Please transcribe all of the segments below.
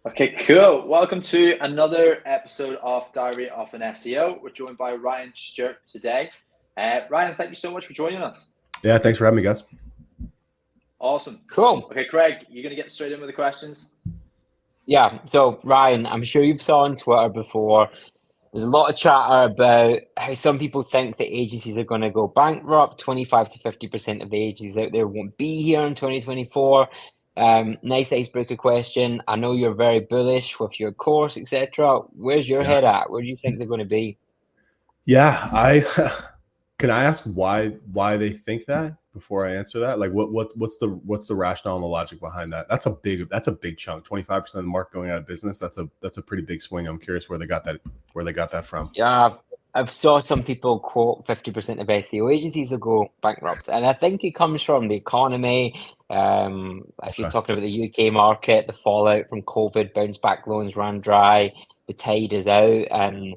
Okay, cool. Welcome to another episode of Diary of an SEO. We're joined by Ryan Stewart today. Ryan, thank you so much for joining us. Yeah, thanks for having me, guys. Awesome. Cool. Okay, Craig, you're going to get straight in with the questions? Yeah. So, Ryan, I'm sure you've saw on Twitter before, there's a lot of chatter about how some people think that agencies are going to go bankrupt. 25 to 50% of the agencies out there won't be here in 2024. Nice icebreaker question. I know you're very bullish with your course, etc. Where's your head at? Where do you think they're going to be? Yeah, can I ask why they think that before I answer that? Like what's the rationale and the logic behind that? That's a big chunk. 25% of the market going out of business. That's a pretty big swing. I'm curious where they got that from. Yeah, I've saw some people quote 50% of SEO agencies will go bankrupt, and I think it comes from the economy. If you're talking about the UK market, the fallout from COVID, bounce back loans ran dry, the tide is out, and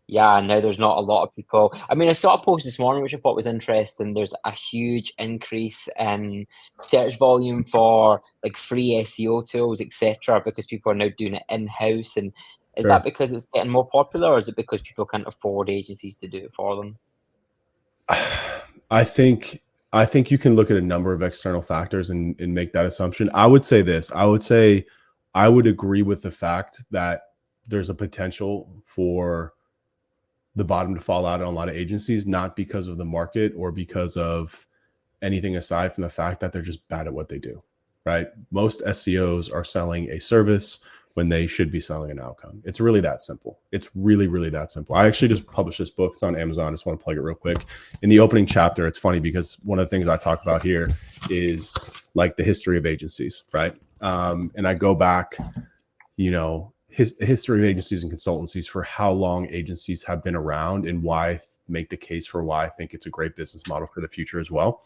yeah, now there's not a lot of people. I mean, I saw a post this morning which I thought was interesting. There's a huge increase in search volume for like free SEO tools, etc., because people are now doing it in-house. And is that because it's getting more popular, or is it because people can't afford agencies to do it for them? I think you can look at a number of external factors and make that assumption. I would say this. I would agree with the fact that there's a potential for the bottom to fall out on a lot of agencies, not because of the market or because of anything aside from the fact that they're just bad at what they do, right? Most SEOs are selling a service when they should be selling an outcome. It's really that simple. It's really, really that simple. I actually just published this book. It's on Amazon. I just want to plug it real quick. In the opening chapter, it's funny because one of the things I talk about here is like the history of agencies, right? And I go back, history of agencies and consultancies for how long agencies have been around and why I make the case for why I think it's a great business model for the future as well.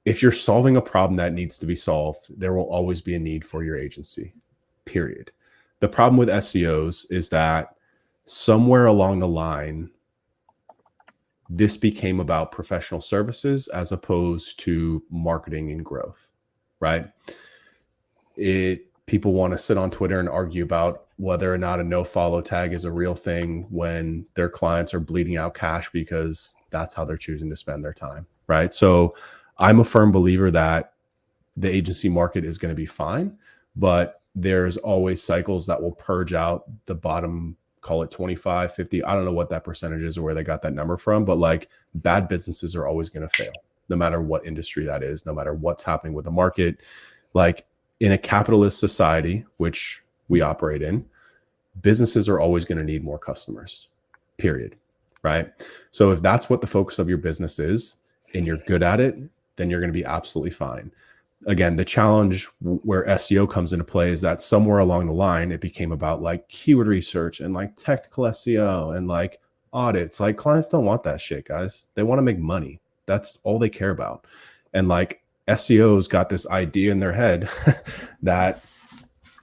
If you're solving a problem that needs to be solved, there will always be a need for your agency, period. The problem with SEOs is that somewhere along the line, this became about professional services as opposed to marketing and growth, right? People want to sit on Twitter and argue about whether or not a no follow tag is a real thing when their clients are bleeding out cash because that's how they're choosing to spend their time, right? So I'm a firm believer that the agency market is going to be fine, but there's always cycles that will purge out the bottom, call it 25, 50. I don't know what that percentage is or where they got that number from, but like bad businesses are always going to fail, no matter what industry that is, no matter what's happening with the market. Like, in a capitalist society, which we operate in, businesses are always going to need more customers, period, right? So if that's what the focus of your business is and you're good at it, then you're going to be absolutely fine. Again, the challenge where SEO comes into play is that somewhere along the line, it became about like keyword research and like technical SEO and like audits. Like clients don't want that shit, guys. They want to make money. That's all they care about. And like, SEOs got this idea in their head that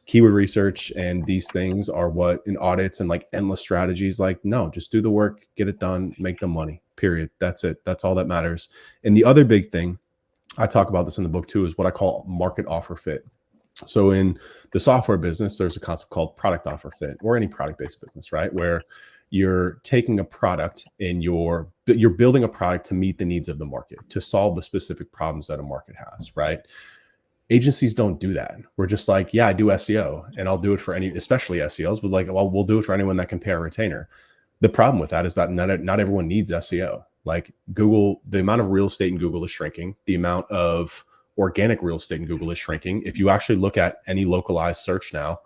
keyword research and these things are what in audits and like endless strategies. Like, no, just do the work, get it done, make the money, period. That's it. That's all that matters. And the other big thing, I talk about this in the book too, is what I call market offer fit. So in the software business, there's a concept called product offer fit, or any product-based business, right? Where you're taking a product and you're building a product to meet the needs of the market, to solve the specific problems that a market has, right? Agencies don't do that. We're just like, yeah, I do SEO and I'll do it for especially SEOs, but like, well, we'll do it for anyone that can pay a retainer. The problem with that is that not everyone needs SEO. Like Google, the amount of real estate in Google is shrinking. The amount of organic real estate in Google is shrinking. If you actually look at any localized search now,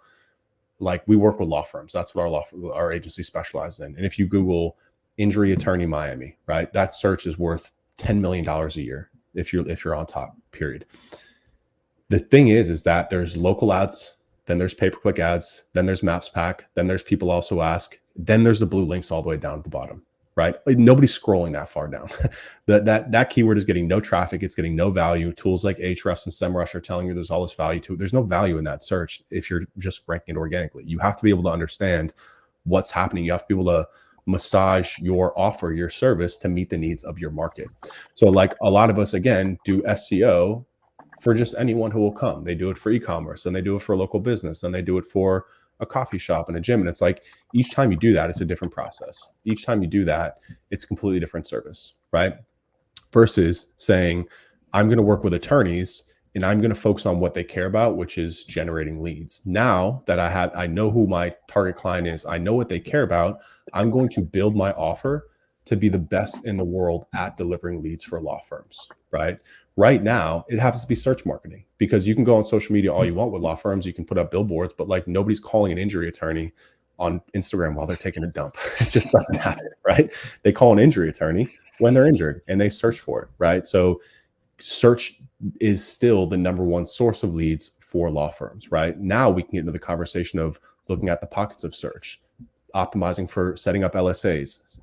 like we work with law firms. That's what our agency specializes in. And if you Google injury attorney Miami, right, that search is worth $10 million a year if you're on top, period. The thing is that there's local ads, then there's pay-per-click ads, then there's Maps Pack, then there's people also ask, then there's the blue links all the way down at the bottom, right? Like, nobody's scrolling that far down. that keyword is getting no traffic. It's getting no value. Tools like Ahrefs and SEMrush are telling you there's all this value to it. There's no value in that search if you're just ranking it organically. You have to be able to understand what's happening. You have to be able to massage your offer, your service to meet the needs of your market. So like a lot of us, again, do SEO for just anyone who will come. They do it for e-commerce, and they do it for a local business, and they do it for a coffee shop and a gym. And it's like, each time you do that, it's a different process. Each time you do that, it's a completely different service, right? Versus saying, I'm going to work with attorneys and I'm going to focus on what they care about, which is generating leads. Now that I know who my target client is, I know what they care about, I'm going to build my offer to be the best in the world at delivering leads for law firms, right? Right now, it happens to be search marketing, because you can go on social media all you want with law firms. You can put up billboards, but like, nobody's calling an injury attorney on Instagram while they're taking a dump. It just doesn't happen, right? They call an injury attorney when they're injured and they search for it, right? So search is still the number one source of leads for law firms, right? Now we can get into the conversation of looking at the pockets of search, optimizing for setting up LSAs,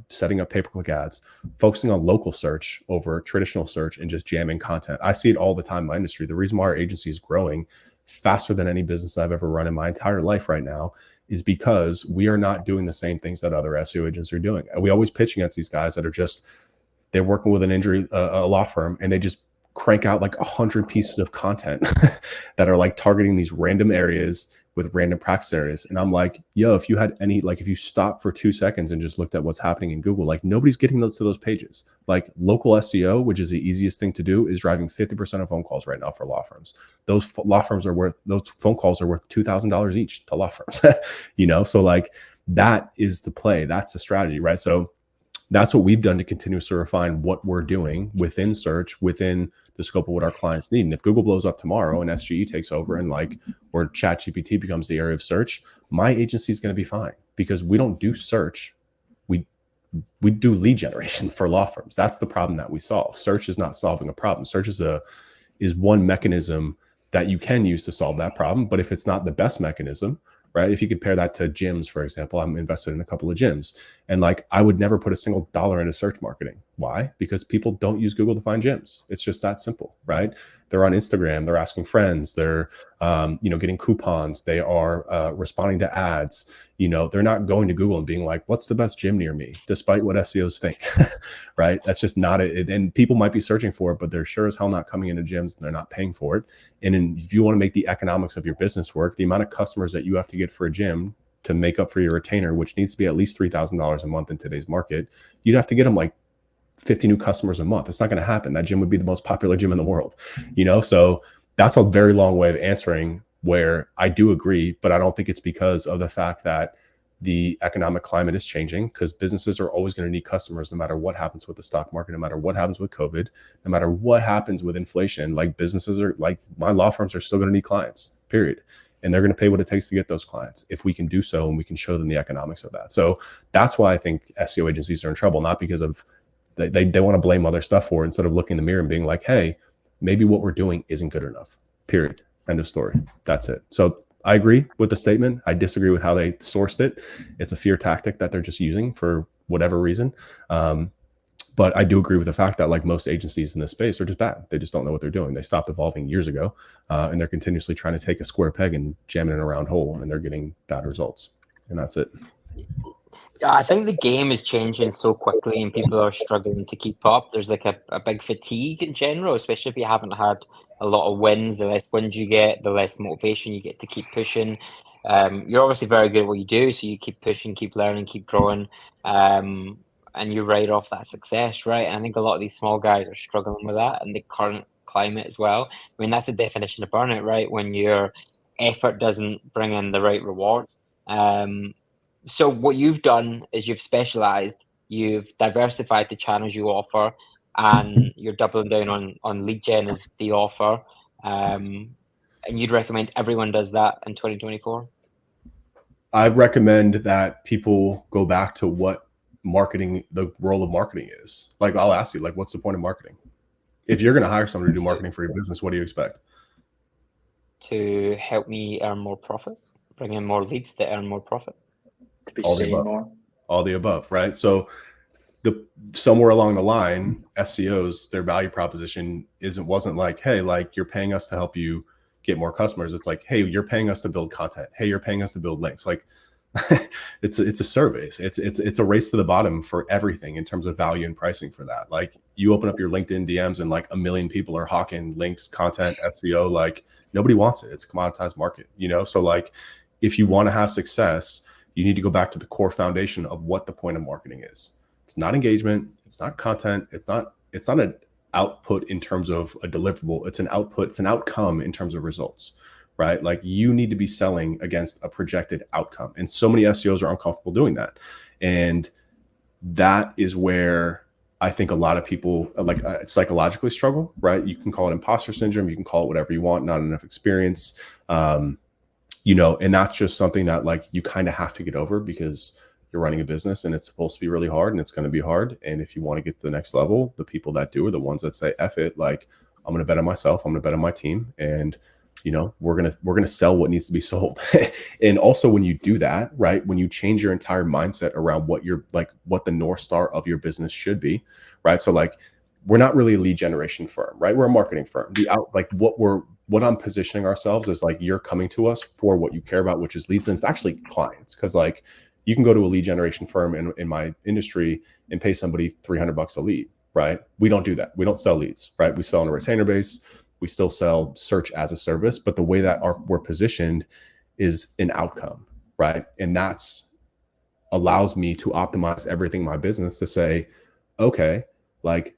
setting up pay-per-click ads, focusing on local search over traditional search, and just jamming content. I see it all the time in my industry. The reason why our agency is growing faster than any business I've ever run in my entire life right now is because we are not doing the same things that other SEO agents are doing. We always pitch against these guys that are just, they're working with a law firm, and they just crank out like 100 pieces of content that are like targeting these random areas with random practice areas. And I'm like, yo, if you had any, like, if you stopped for 2 seconds and just looked at what's happening in Google, like, nobody's getting those to those pages. Like, local SEO, which is the easiest thing to do, is driving 50% of phone calls right now for law firms. Those phone calls are worth $2,000 each to law firms, So like, that is the play. That's the strategy, right? So that's what we've done to continuously refine what we're doing within search, within the scope of what our clients need. And if Google blows up tomorrow and SGE takes over, and or ChatGPT becomes the area of search, my agency is going to be fine, because we don't do search. We do lead generation for law firms. That's the problem that we solve. Search is not solving a problem. Search is one mechanism that you can use to solve that problem. But if it's not the best mechanism, right? If you compare that to gyms, for example, I'm invested in a couple of gyms, and like, I would never put a single dollar into search marketing. Why? Because people don't use Google to find gyms. It's just that simple, right? They're on Instagram, they're asking friends, they're, getting coupons, they are responding to ads. They're not going to Google and being like, what's the best gym near me? Despite what SEOs think, right? That's just not it. And people might be searching for it, but they're sure as hell not coming into gyms, and they're not paying for it. And if you want to make the economics of your business work, the amount of customers that you have to get for a gym to make up for your retainer, which needs to be at least $3,000 a month in today's market, you'd have to get them like 50 new customers a month. It's not going to happen. That gym would be the most popular gym in the world, So that's a very long way of answering, where I do agree, but I don't think it's because of the fact that the economic climate is changing, because businesses are always going to need customers no matter what happens with the stock market, no matter what happens with COVID, no matter what happens with inflation. Like, businesses are, like, my law firms are still going to need clients, period. And they're going to pay what it takes to get those clients, if we can do so and we can show them the economics of that. So that's why I think SEO agencies are in trouble, not because of they want to blame other stuff for it, instead of looking in the mirror and being like, hey, maybe what we're doing isn't good enough, period. End of story. That's it. So I agree with the statement. I disagree with how they sourced it. It's a fear tactic that they're just using for whatever reason. But I do agree with the fact that, like, most agencies in this space are just bad. They just don't know what they're doing. They stopped evolving years ago, and they're continuously trying to take a square peg and jam it in a round hole, and they're getting bad results. And that's it. I think the game is changing so quickly, and people are struggling to keep up. There's like a big fatigue in general, especially if you haven't had a lot of wins. The less wins you get, the less motivation you get to keep pushing. You're obviously very good at what you do, so you keep pushing, keep learning, keep growing, and you ride off that success, right? And I think a lot of these small guys are struggling with that in the current climate as well. I mean, that's the definition of burnout, right? When your effort doesn't bring in the right reward. So what you've done is you've specialized, you've diversified the channels you offer, and you're doubling down on lead gen as the offer. And you'd recommend everyone does that in 2024? I recommend that people go back to what the role of marketing is. Like, I'll ask you, like, what's the point of marketing? If you're going to hire somebody to do marketing for your business, what do you expect? To help me earn more profit, bring in more leads to earn more profit. To be seen more. All the above, right? So somewhere along the line, SEOs, their value proposition wasn't like, hey, like, you're paying us to help you get more customers. It's like, hey, you're paying us to build content. Hey, you're paying us to build links. Like, it's a service. It's a race to the bottom for everything in terms of value and pricing for that. Like you open up your LinkedIn DMs and like 1 million people are hawking links, content, SEO. Like nobody wants it. It's a commoditized market, you know? So like if you want to have success, you need to go back to the core foundation of what the point of marketing is. It's not engagement. It's not content. It's not an output in terms of a deliverable. It's an output. It's an outcome in terms of results, right? Like you need to be selling against a projected outcome. And so many SEOs are uncomfortable doing that. And that is where I think a lot of people like psychologically struggle, right? You can call it imposter syndrome. You can call it whatever you want, not enough experience. You know, and that's just something that like you kind of have to get over because you're running a business and it's supposed to be really hard and it's going to be hard. And if you want to get to the next level, the people that do are the ones that say, F it, like I'm going to bet on myself. I'm going to bet on my team. And, you know, we're going to sell what needs to be sold. And also when you do that, right, when you change your entire mindset around what you're like, what the North Star of your business should be, right? So like, we're not really a lead generation firm, right? We're a marketing firm. What I'm positioning ourselves is like, you're coming to us for what you care about, which is leads. And it's actually clients. Cause like you can go to a lead generation firm in my industry and pay somebody $300 a lead, right? We don't do that. We don't sell leads, right? We sell on a retainer base. We still sell search as a service, but the way that we're positioned is an outcome, right? And that's allows me to optimize everything in my business to say, okay, like,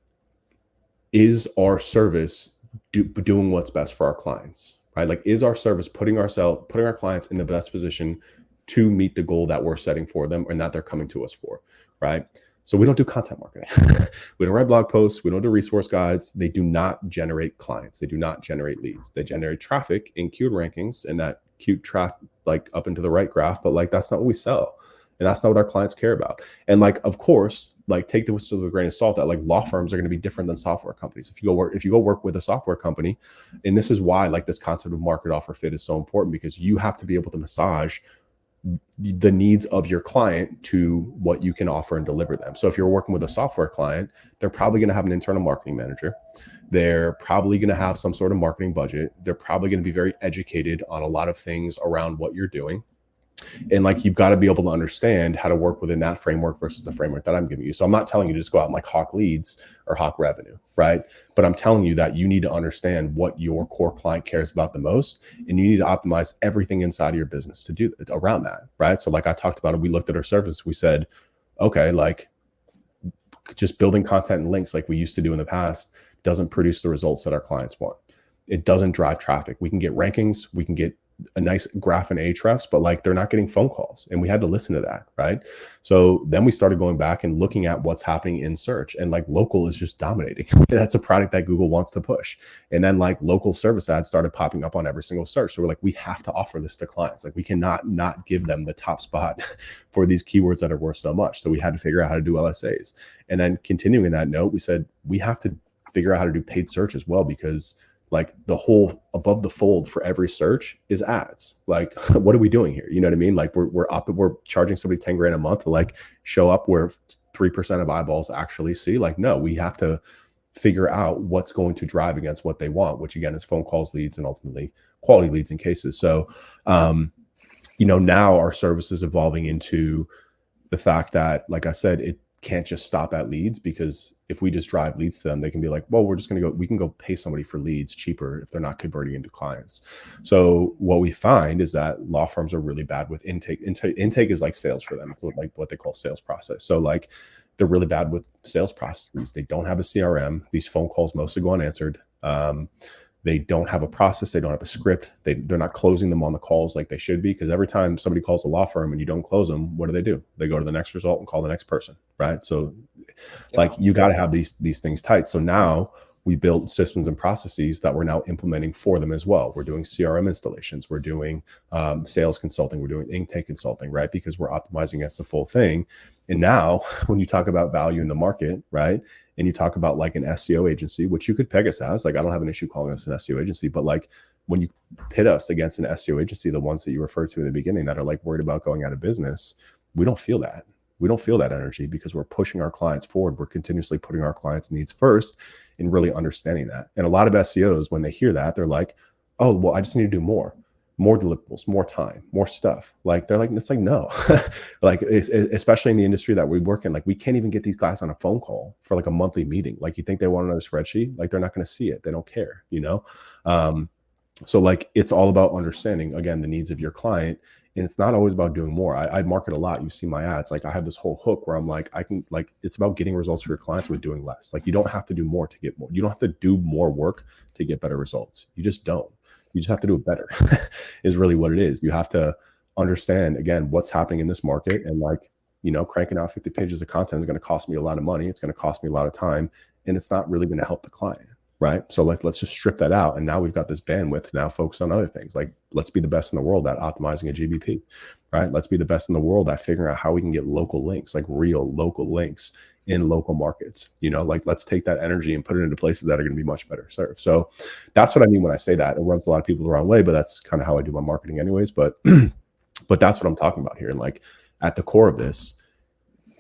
is our service doing what's best for our clients, right? Like, is our service putting our clients in the best position to meet the goal that we're setting for them and that they're coming to us for, right? So we don't do content marketing. We don't write blog posts. We don't do resource guides. They do not generate clients. They do not generate leads. They generate traffic in keyword rankings and that cute traffic like up into the right graph, but like that's not what we sell. And that's not what our clients care about. And like, of course, like take this with a grain of salt that like law firms are going to be different than software companies. If you go work with a software company, and this is why like this concept of market offer fit is so important, because you have to be able to massage the needs of your client to what you can offer and deliver them. So if you're working with a software client, they're probably going to have an internal marketing manager. They're probably going to have some sort of marketing budget. They're probably going to be very educated on a lot of things around what you're doing. And like, you've got to be able to understand how to work within that framework versus the framework that I'm giving you. So I'm not telling you to just go out and like hawk leads or hawk revenue, right? But I'm telling you that you need to understand what your core client cares about the most. And you need to optimize everything inside of your business to do around that, right? So like I talked about it, we looked at our service. We said, okay, like just building content and links like we used to do in the past doesn't produce the results that our clients want. It doesn't drive traffic. We can get rankings. We can get a nice graph and Ahrefs, but like they're not getting phone calls, and we had to listen to that, right? So then we started going back and looking at what's happening in search, and like local is just dominating. That's a product that Google wants to push. And then like local service ads started popping up on every single search. So we're like, we have to offer this to clients. Like we cannot not give them the top spot for these keywords that are worth so much. So we had to figure out how to do LSAs. And then continuing that note, we said we have to figure out how to do paid search as well, because like the whole above the fold for every search is ads. Like, what are we doing here? You know what I mean? Like we're charging somebody 10 grand a month to like show up where 3% of eyeballs actually see. Like, no, we have to figure out what's going to drive against what they want, which again is phone calls, leads, and ultimately quality leads in cases. So, you know, now our service is evolving into the fact that, like I said, it can't just stop at leads, because if we just drive leads to them, they can be like, well, we can go pay somebody for leads cheaper if they're not converting into clients. So what we find is that law firms are really bad with intake. Intake is like sales for them. It's like what they call sales process. So like they're really bad with sales processes. They don't have a CRM. These phone calls mostly go unanswered. They don't have a process. They don't have a script. They're not closing them on the calls like they should be, because every time somebody calls a law firm and you don't close them, what do? They go to the next result and call the next person, right? So like you got to have these things tight. So now we built systems and processes that we're now implementing for them as well. We're doing CRM installations. We're doing sales consulting. We're doing intake consulting, right? Because we're optimizing against the full thing. And now when you talk about value in the market, right? And you talk about like an SEO agency, which you could peg us as, like, I don't have an issue calling us an SEO agency, but like when you pit us against an SEO agency, the ones that you referred to in the beginning that are like worried about going out of business, we don't feel that. We don't feel that energy, because we're pushing our clients forward. We're continuously putting our clients' needs first and really understanding that. And a lot of SEOs, when they hear that, they're like, oh, well, I just need to do more. more deliverables, more time, more stuff. Like they're like, it's like, no, like especially in the industry that we work in, like we can't even get these guys on a phone call for like a monthly meeting. Like you think they want another spreadsheet? Like they're not going to see it. They don't care, you know? So like, it's all about understanding, again, the needs of your client. And it's not always about doing more. I market a lot. You see my ads. Like I have this whole hook where I'm like, I can like, it's about getting results for your clients with doing less. Like you don't have to do more to get more. You don't have to do more work to get better results. You just don't. You just have to do it better is really what it is. You have to understand, again, what's happening in this market. And like, you know, cranking out 50 pages of content is going to cost me a lot of money. It's going to cost me a lot of time. And it's not really going to help the client. Right. So like, let's just strip that out. And now we've got this bandwidth now focus on other things. Like let's be the best in the world at optimizing a GBP, right? Let's be the best in the world at figuring out how we can get local links, like real local links in local markets. You know, like let's take that energy and put it into places that are going to be much better served. So that's what I mean when I say that. It rubs a lot of people the wrong way, but that's kind of how I do my marketing anyways. But that's what I'm talking about here. And like at the core of this,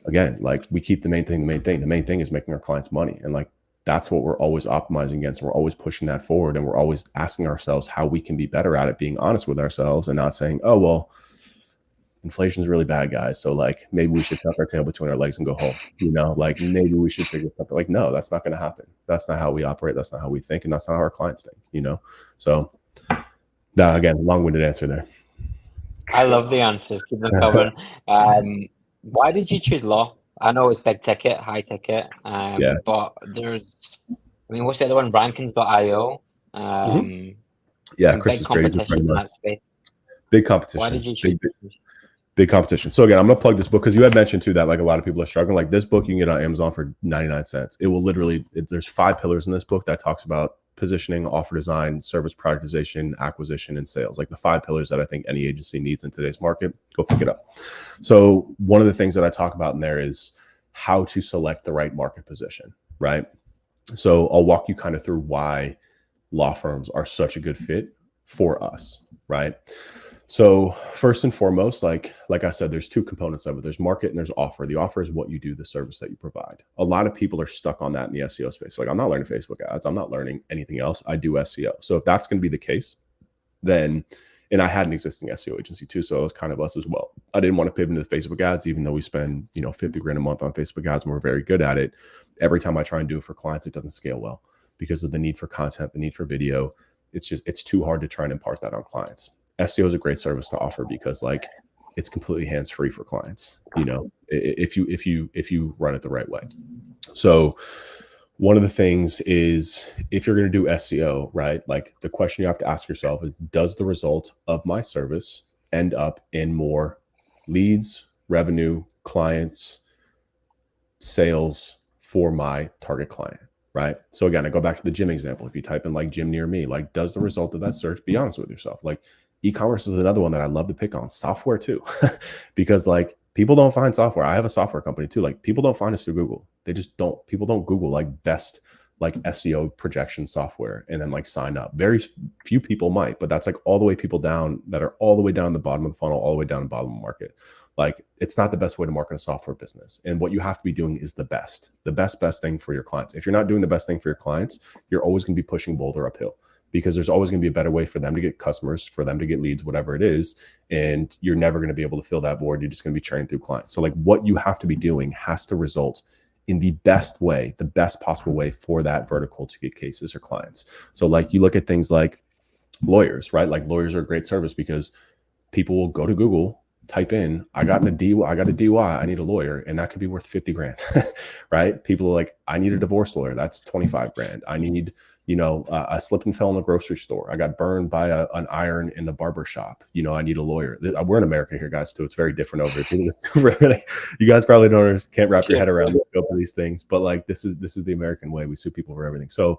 again, like we keep the main thing. The main thing is making our clients money. And like, that's what we're always optimizing against. We're always pushing that forward. And we're always asking ourselves how we can be better at it, being honest with ourselves and not saying, oh, well, inflation is really bad, guys. So like, maybe we should tuck our tail between our legs and go home, you know, like maybe we should figure something. Like, no, that's not going to happen. That's not how we operate. That's not how we think. And that's not how our clients think, you know? So now again, long-winded answer there. I love the answers. Keep them coming. Why did you choose law? I know it's big ticket, high ticket, but there's, I mean, what's the other one? Rankings.io. Yeah, some Chris big is great. competition in that space. Big competition. Why did you choose? Big competition. So again, I'm gonna plug this book because you had mentioned too that like a lot of people are struggling. Like this book you can get on Amazon for 99 cents. It will literally, there's 5 pillars in this book that talks about positioning, offer design, service prioritization, acquisition, and sales. Like the 5 pillars that I think any agency needs in today's market. Go pick it up. So one of the things that I talk about in there is how to select the right market position, right? So I'll walk you kind of through why law firms are such a good fit for us, right? So first and foremost, like I said, there's 2 components of it. There's market and there's offer. The offer is what you do, the service that you provide. A lot of people are stuck on that in the SEO space. Like I'm not learning Facebook ads. I'm not learning anything else. I do SEO. So if that's going to be the case, then, and I had an existing SEO agency too. So it was kind of us as well. I didn't want to pivot into Facebook ads, even though we spend, 50 grand a month on Facebook ads and we're very good at it. Every time I try and do it for clients, it doesn't scale well because of the need for content, the need for video. It's too hard to try and impart that on clients. SEO is a great service to offer because like it's completely hands-free for clients, if you run it the right way. So one of the things is if you're going to do SEO, right? Like the question you have to ask yourself is, does the result of my service end up in more leads, revenue, clients, sales for my target client? Right. So again, I go back to the gym example. If you type in like gym near me, like does the result of that search, be honest with yourself. Like e-commerce is another one that I love to pick on. Software too, because like people don't find software. I have a software company too. Like people don't find us through Google. They just don't. People don't Google like best like SEO projection software and then like sign up. Very few people might, but that's like all the way people down that are all the way down the bottom of the funnel, all the way down the bottom of the market. Like it's not the best way to market a software business. And what you have to be doing is the best thing for your clients. If you're not doing the best thing for your clients, you're always going to be pushing boulder uphill because there's always going to be a better way for them to get customers, for them to get leads, whatever it is. And you're never going to be able to fill that void. You're just going to be churning through clients. So like what you have to be doing has to result in the best way, the best possible way for that vertical to get cases or clients. So like you look at things like lawyers, right? Like lawyers are a great service because people will go to Google, type in, I got a DUI, I need a lawyer. And that could be worth 50 grand, right? People are like, I need a divorce lawyer. That's 25 grand. I need, I slipped and fell in the grocery store. I got burned by an iron in the barber shop. I need a lawyer. We're in America here, guys, too. It's very different over here. You guys probably can't wrap your head around the scope of these things, but like, this is the American way. We sue people for everything. So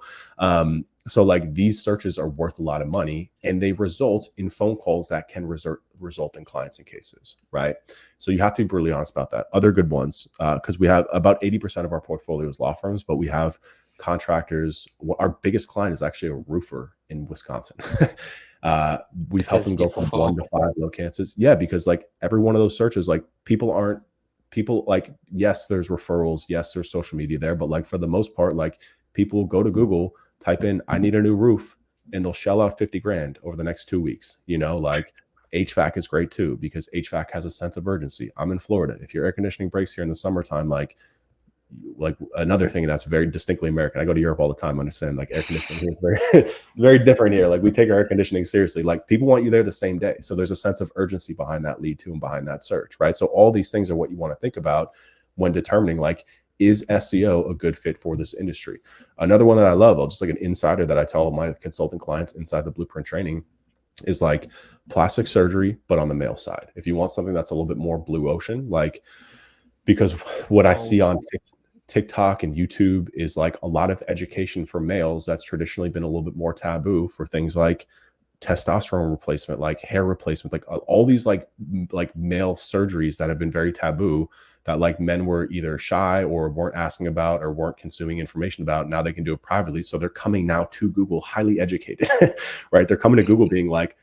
like these searches are worth a lot of money and they result in phone calls that can result in clients and cases, right? So you have to be brutally honest about that. Other good ones, because we have about 80% of our portfolio is law firms, but we have contractors. Our biggest client is actually a roofer in Wisconsin. We've helped them go from 1 to 5 locations. Yeah, because like every one of those searches, like people like, yes, there's referrals. Yes, there's social media there, but like for the most part, like people go to Google, type in, I need a new roof. and they'll shell out 50 grand over the next 2 weeks. You know, like HVAC is great too, because HVAC has a sense of urgency. I'm in Florida. If your air conditioning breaks here in the summertime, like another thing that's very distinctly American. I go to Europe all the time. I understand like air conditioning here is very, very different here. Like we take our air conditioning seriously. Like people want you there the same day. So there's a sense of urgency behind that lead too and behind that search, right? So all these things are what you want to think about when determining like, is SEO a good fit for this industry? Another one that I love, just like an insider that I tell my consulting clients inside the Blueprint training, is like plastic surgery, but on the male side. If you want something that's a little bit more blue ocean, like, because what I see on TikTok and YouTube is like a lot of education for males that's traditionally been a little bit more taboo for things like testosterone replacement, like hair replacement, like all these like male surgeries that have been very taboo, that like men were either shy or weren't asking about or weren't consuming information about. Now they can do it privately. So they're coming now to Google highly educated, right? They're coming to Google being like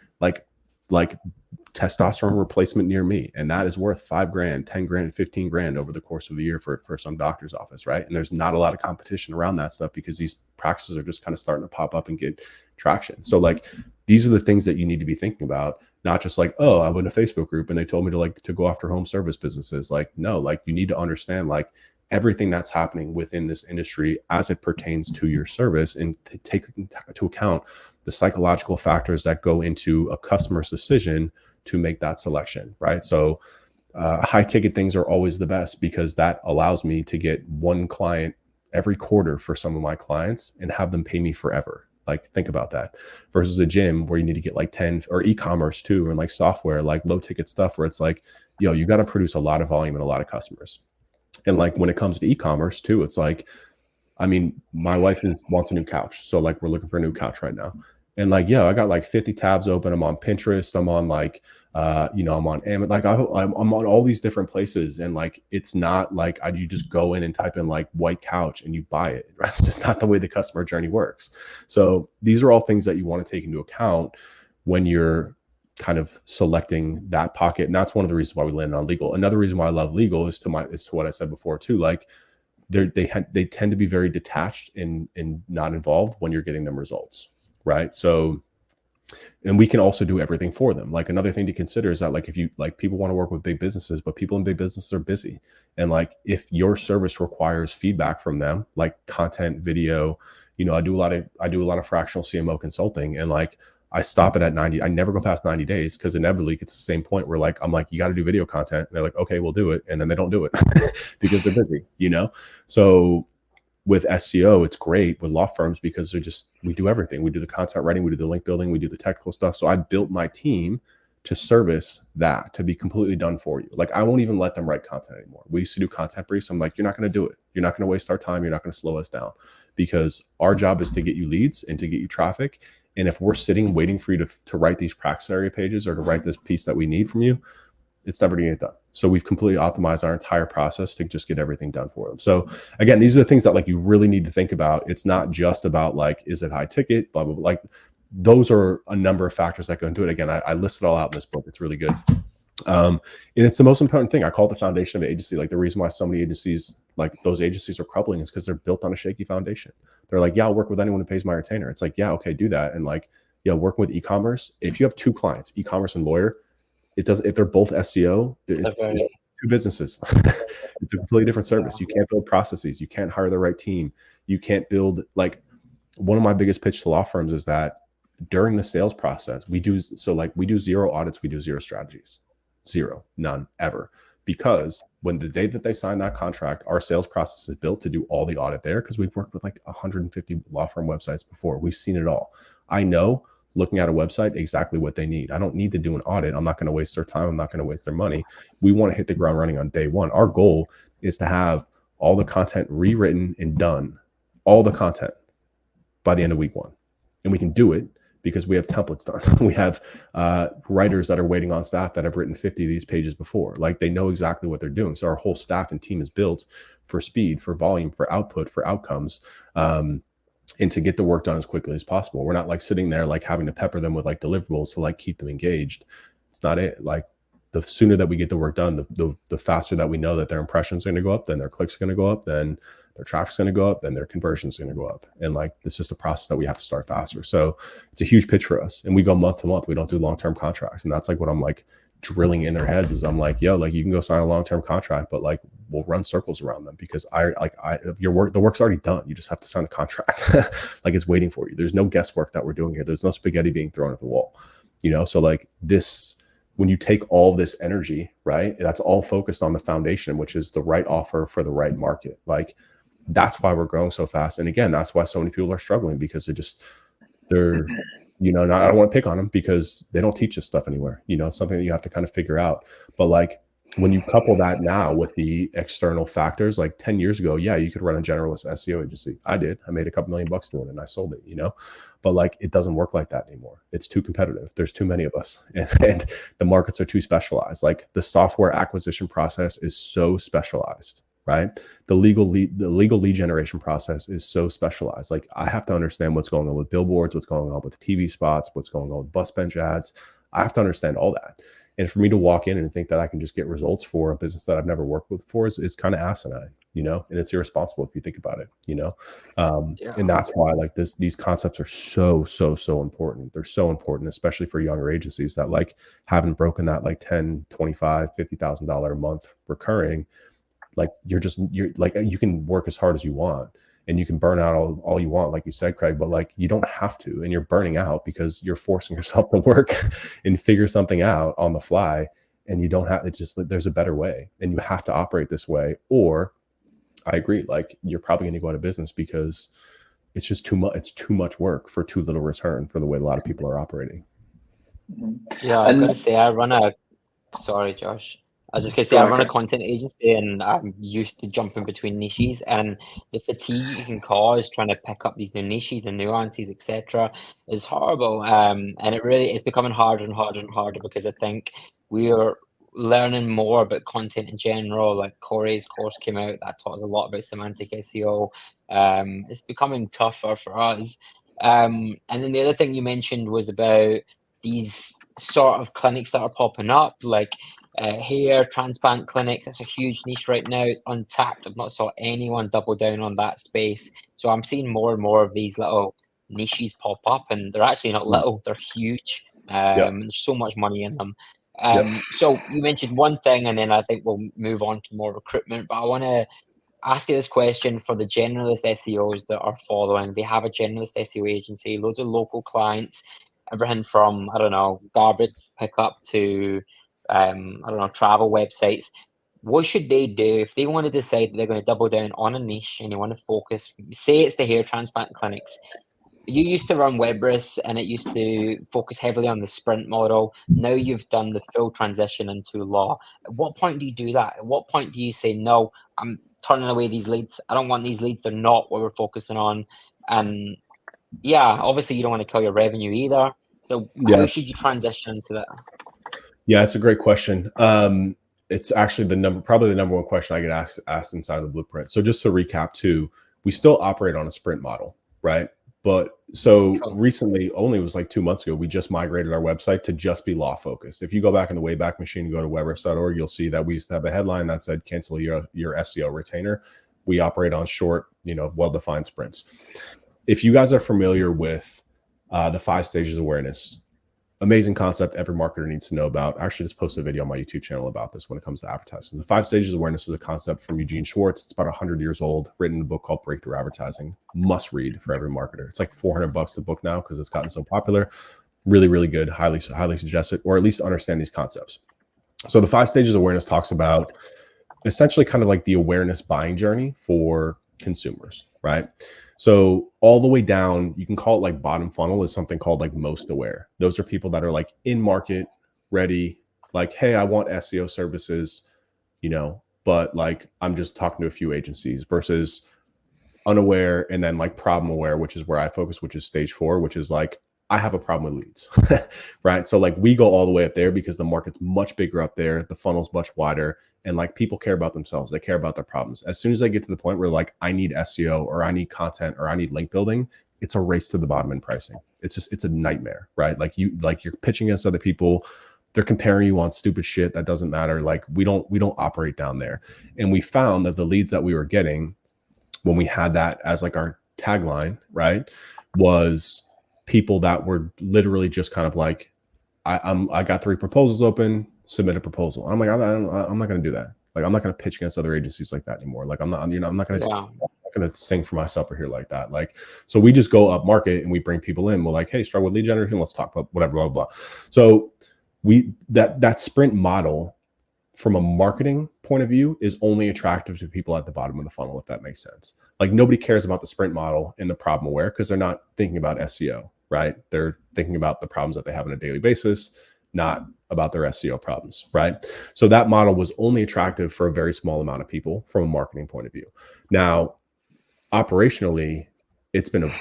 testosterone replacement near me, and that is worth 5 grand, 10 grand, 15 grand over the course of the year for some doctor's office, right? And there's not a lot of competition around that stuff because these practices are just kind of starting to pop up and get traction. So like these are the things that you need to be thinking about, not just like, oh, I'm in a Facebook group and they told me to go after home service businesses. Like, no, like you need to understand like everything that's happening within this industry as it pertains to your service, and to take into account the psychological factors that go into a customer's decision to make that selection, right? So high ticket things are always the best because that allows me to get one client every quarter for some of my clients and have them pay me forever. Like think about that versus a gym where you need to get like 10, or e-commerce too, and like software, like low ticket stuff where it's like, yo, you got to produce a lot of volume and a lot of customers. And like when it comes to e-commerce too, it's like, I mean, my wife wants a new couch. So like we're looking for a new couch right now. And like, yeah, I got like 50 tabs open. I'm on Pinterest. I'm on like, I'm on Amazon. Like I'm on all these different places. And like, it's not like you just go in and type in like white couch and you buy it. Right? It's just not the way the customer journey works. So these are all things that you want to take into account when you're kind of selecting that pocket. And that's one of the reasons why we landed on legal. Another reason why I love legal is to what I said before too. Like they tend to be very detached and not involved when you're getting them results. Right. So, and we can also do everything for them. Like another thing to consider is that like, if you like, people want to work with big businesses, but people in big businesses are busy. And like, if your service requires feedback from them, like content, video, I do a lot of fractional CMO consulting, and like, I stop it at 90. I never go past 90 days because inevitably it gets to the same point where like, I'm like, you got to do video content. And they're like, okay, we'll do it. And then they don't do it because they're busy, So with SEO, it's great with law firms because we do everything. We do the content writing, we do the link building, we do the technical stuff. So I built my team to service that, to be completely done for you. Like I won't even let them write content anymore. We used to do content briefs. I'm like, you're not going to do it. You're not going to waste our time. You're not going to slow us down, because our job is to get you leads and to get you traffic. And if we're sitting waiting for you to write these practice area pages or to write this piece that we need from you, it's never going to get done. So we've completely optimized our entire process to just get everything done for them. So again, these are the things that like you really need to think about. It's not just about like, is it high ticket, blah, blah, blah. Like those are a number of factors that go into it. Again, I list it all out in this book. It's really good. And it's the most important thing. I call it the foundation of an agency. Like the reason why so many agencies, like those agencies are crumbling, is because they're built on a shaky foundation. They're like, yeah, I'll work with anyone who pays my retainer. It's like, yeah, okay, do that. And like, yeah, working with e-commerce. If you have 2 clients, e-commerce and lawyer, it does. If they're both SEO, it's 2 businesses. It's a completely different service. You can't build processes. You can't hire the right team. You can't build, like, one of my biggest pitch to law firms is that during the sales process, we do 0 audits, we do 0 strategies, 0, none, ever. Because when the day that they sign that contract, our sales process is built to do all the audit there, because we've worked with like 150 law firm websites before. We've seen it all. I know, looking at a website, exactly what they need. I don't need to do an audit. I'm not going to waste their time. I'm not going to waste their money. We want to hit the ground running on day one. Our goal is to have all the content rewritten and done, all the content, by the end of week 1. And we can do it because we have templates done. We have writers that are waiting on staff that have written 50 of these pages before. Like they know exactly what they're doing. So our whole staff and team is built for speed, for volume, for output, for outcomes. And to get the work done as quickly as possible. We're not like sitting there like having to pepper them with like deliverables to like keep them engaged. It's not it. Like the sooner that we get the work done, the faster that we know that their impressions are going to go up, then their clicks are going to go up, then their traffic's going to go up, then their conversion's going to go up. And like, it's just a process that we have to start faster. So it's a huge pitch for us. And we go month to month. We don't do long-term contracts. And that's like what I'm like drilling in their heads is I'm like, yo, like you can go sign a long-term contract, but like we'll run circles around them because the work's already done. You just have to sign the contract. Like it's waiting for you. There's no guesswork that we're doing here. There's no spaghetti being thrown at the wall, you know? So like this, when you take all this energy, right, that's all focused on the foundation, which is the right offer for the right market. Like that's why we're growing so fast. And again, that's why so many people are struggling because they're, you know, I don't want to pick on them because they don't teach this stuff anywhere, you know, something that you have to kind of figure out. But like when you couple that now with the external factors, like 10 years ago, yeah, you could run a generalist SEO agency. I did. I made a couple $1 million doing it and I sold it, you know, but like it doesn't work like that anymore. It's too competitive. There's too many of us and the markets are too specialized. Like the software acquisition process is so specialized, right? The legal lead generation process is so specialized. Like I have to understand what's going on with billboards, what's going on with TV spots, what's going on with bus bench ads. I have to understand all that. And for me to walk in and think that I can just get results for a business that I've never worked with before is kind of asinine, you know, and it's irresponsible if you think about it, you know? And that's why like these concepts are so important. They're so important, especially for younger agencies that like haven't broken that like $10, $25, $50,000 a month recurring. Like you're like, you can work as hard as you want and you can burn out all you want, like you said, Craig, but like you don't have to, and you're burning out because you're forcing yourself to work and figure something out on the fly. And you don't have, it's just, there's a better way and you have to operate this way. Or I agree, like you're probably going to go out of business because it's just too much. It's too much work for too little return for the way a lot of people are operating. Yeah, I've got to say, sorry, Josh. I was just going to say, I run a content agency and I'm used to jumping between niches, and the fatigue you can cause trying to pick up these new niches and nuances, etc., is horrible. And it's becoming harder and harder and harder because I think we're learning more about content in general. Like Corey's course came out that taught us a lot about semantic SEO. It's becoming tougher for us. And then the other thing you mentioned was about these sort of clinics that are popping up, like hair transplant clinics. That's a huge niche right now. It's untapped. I've not saw anyone double down on that space. So I'm seeing more and more of these little niches pop up, and they're actually not little, they're huge. There's so much money in them. So you mentioned one thing, and then I think we'll move on to more recruitment, but I want to ask you this question for the generalist SEOs that are following. They have a generalist SEO agency, loads of local clients, everything from, I don't know, garbage pickup to, I don't know, travel websites. What should they do if they want to decide that they're going to double down on a niche and they want to focus? Say it's the hair transplant clinics. You used to run Webris and it used to focus heavily on the sprint model. Now you've done the full transition into law. At what point do you do that? At what point do you say, no, I'm turning away these leads. I don't want these leads. They're not what we're focusing on. And yeah, obviously you don't want to kill your revenue either. So how should you transition into that? Yeah, it's a great question. It's actually probably the number one question I get asked inside of the blueprint. So just to recap too, we still operate on a sprint model, right? But so recently, only it was like 2 months ago, we just migrated our website to just be law focused. If you go back in the Wayback Machine and go to webris.org, you'll see that we used to have a headline that said, cancel your SEO retainer. We operate on short, well-defined sprints. If you guys are familiar with the 5 stages of awareness, amazing concept every marketer needs to know about. I actually just posted a video on my YouTube channel about this when it comes to advertising. The 5 stages of awareness is a concept from Eugene Schwartz. It's about 100 years old, written in a book called Breakthrough Advertising. Must read for every marketer. It's like $400 the book now because it's gotten so popular. Really, really good. Highly suggest it, or at least understand these concepts. So the 5 stages of awareness talks about essentially kind of like the awareness buying journey for consumers, right? So all the way down, you can call it like bottom funnel, is something called like most aware. Those are people that are like in market, ready, like, hey, I want SEO services, but like I'm just talking to a few agencies, versus unaware and then like problem aware, which is where I focus, which is stage 4, which is like, I have a problem with leads, right? So like we go all the way up there because the market's much bigger up there. The funnel's much wider, and like people care about themselves. They care about their problems. As soon as they get to the point where like I need SEO or I need content or I need link building, it's a race to the bottom in pricing. It's a nightmare, right? Like you're pitching against other people. They're comparing you on stupid shit that doesn't matter. Like we don't operate down there. And we found that the leads that we were getting when we had that as like our tagline, right, was people that were literally just kind of like, I got 3 proposals open, submit a proposal. And I'm like, I'm not going to do that. Like, I'm not going to pitch against other agencies like that anymore. Like, I'm not going to sing for my supper here like that. Like, so we just go up market and we bring people in. We're like, hey, start with lead generation. Let's talk about whatever, blah, blah, blah. So that sprint model from a marketing point of view is only attractive to people at the bottom of the funnel, if that makes sense. Like nobody cares about the sprint model in the problem aware because they're not thinking about SEO, right? They're thinking about the problems that they have on a daily basis, not about their SEO problems, right? So that model was only attractive for a very small amount of people from a marketing point of view. Now, operationally, it's been a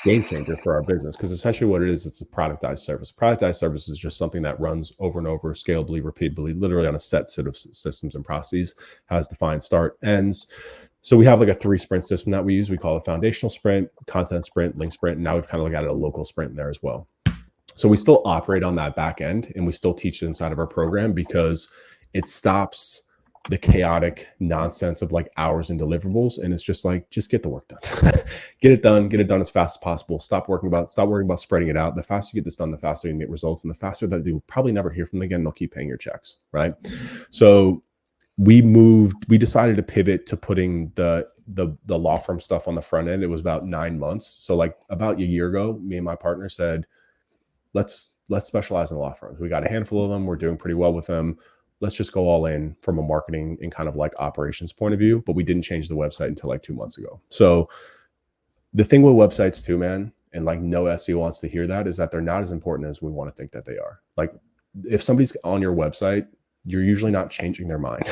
game changer for our business because essentially what it is, it's a productized service. Productized service is just something that runs over and over, scalably, repeatably, literally on a set of systems and processes, has defined start, ends. So we have like a 3-sprint system that we use. We call it foundational sprint, content sprint, link sprint. And now we've kind of got a local sprint in there as well. So we still operate on that back end and we still teach it inside of our program because it stops the chaotic nonsense of like hours and deliverables. And it's just like, just get the work done, get it done as fast as possible. Stop worrying about spreading it out. The faster you get this done, the faster you can get results. And the faster that you'll probably never hear from them again, they'll keep paying your checks. Right. So we decided to pivot to putting the law firm stuff on the front end. It was about 9 months. So like about a year ago, me and my partner said, let's specialize in law firms. We got a handful of them. We're doing pretty well with them. Let's just go all in from a marketing and kind of like operations point of view. But we didn't change the website until like 2 months ago. So the thing with websites too, man, and like no SEO wants to hear that, is that they're not as important as we want to think that they are. Like if somebody's on your website, you're usually not changing their mind.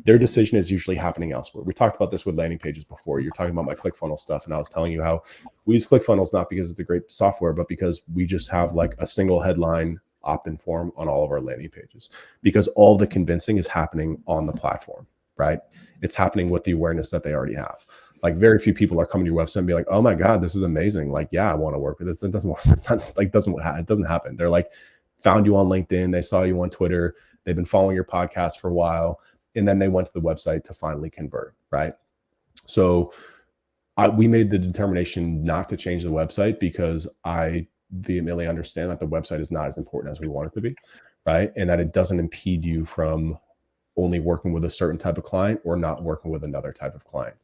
Their decision is usually happening elsewhere. We talked about this with landing pages before. You're talking about my ClickFunnels stuff. And I was telling you how we use ClickFunnels, not because it's a great software, but because we just have like a single headline opt-in form on all of our landing pages, because all the convincing is happening on the platform, right? It's happening with the awareness that they already have. Like very few people are coming to your website and be like, oh my God, this is amazing. Like, yeah, I want to work with this. It doesn't happen. They're like, found you on LinkedIn. They saw you on Twitter. They've been following your podcast for a while. And then they went to the website to finally convert, right? So we made the determination not to change the website because I vehemently understand that the website is not as important as we want it to be, right? And that it doesn't impede you from only working with a certain type of client or not working with another type of client.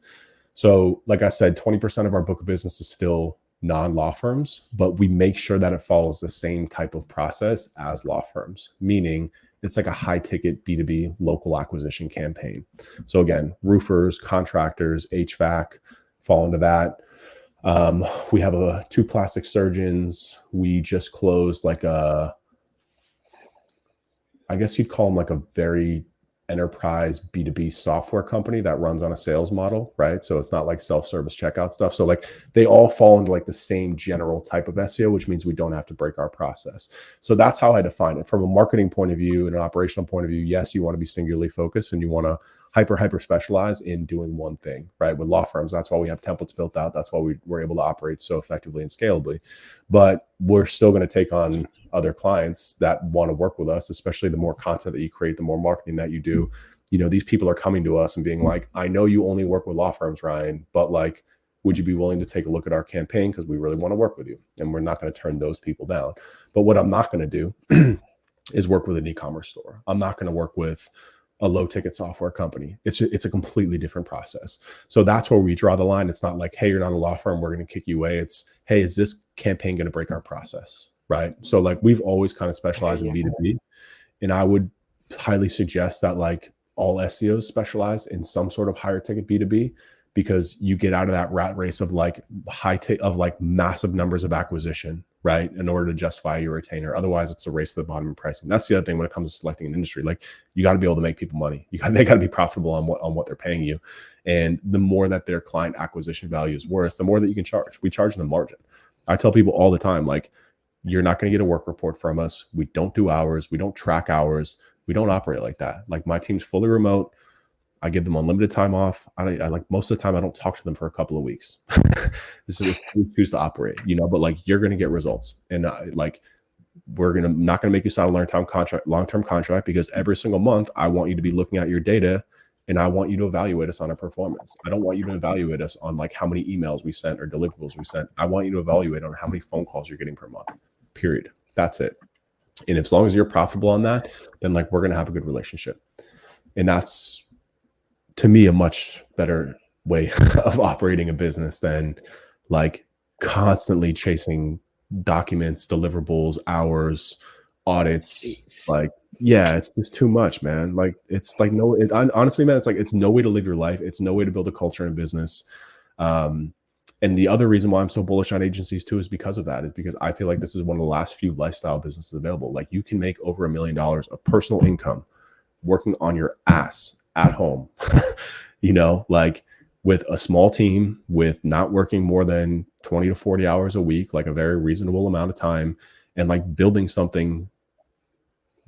So like I said, 20% of our book of business is still non-law firms, but we make sure that it follows the same type of process as law firms, meaning it's like a high ticket B2B local acquisition campaign. So again, roofers, contractors, HVAC fall into that. We have 2 plastic surgeons. We just closed like I guess you'd call them like a very enterprise B2B software company that runs on a sales model, right? So it's not like self-service checkout stuff. So like they all fall into like the same general type of SEO, which means we don't have to break our process. So that's how I define it. From a marketing point of view and an operational point of view, yes, you want to be singularly focused and you want to hyper specialize in doing one thing, right? With law firms, that's why we have templates built out. That's why we're able to operate so effectively and scalably. But we're still going to take on other clients that want to work with us, especially the more content that you create, the more marketing that you do. You know, these people are coming to us and being like, I know you only work with law firms, Ryan, but like, would you be willing to take a look at our campaign? Because we really want to work with you. And we're not going to turn those people down. But what I'm not going to do is work with an e-commerce store. I'm not going to work with a low ticket software company. It's a completely different process. So that's where we draw the line. It's not like, hey, you're not a law firm, we're going to kick you away. It's, hey, is this campaign going to break our process? Right. So like we've always kind of specialized in B2B, and I would highly suggest that like all SEOs specialize in some sort of higher ticket B2B, because you get out of that rat race of like massive numbers of acquisition, right? In order to justify your retainer. Otherwise it's a race to the bottom in pricing. That's the other thing when it comes to selecting an industry. Like you got to be able to make people money. They got to be profitable on what they're paying you. And the more that their client acquisition value is worth, the more that you can charge. We charge them margin. I tell people all the time, like, you're not going to get a work report from us. We don't do hours. We don't track hours. We don't operate like that. Like my team's fully remote. I give them unlimited time off. I like most of the time I don't talk to them for a couple of weeks. This is if we choose to operate, you know, but like you're going to get results. And like not gonna make you sign a long-term contract because every single month I want you to be looking at your data and I want you to evaluate us on our performance. I don't want you to evaluate us on like how many emails we sent or deliverables we sent. I want you to evaluate on how many phone calls you're getting per month, period. That's it. And as long as you're profitable on that, then like we're going to have a good relationship. And that's, to me, a much better way of operating a business than like constantly chasing documents, deliverables, hours, audits. Like, yeah, it's just too much, man. Like, it's like, honestly, man, it's like, it's no way to live your life. It's no way to build a culture in business. And the other reason why I'm so bullish on agencies too is because of that, is because I feel like this is one of the last few lifestyle businesses available. Like, you can make over $1 million of personal income working on your ass at home, you know, like with a small team, with not working more than 20 to 40 hours a week, like a very reasonable amount of time, and like building something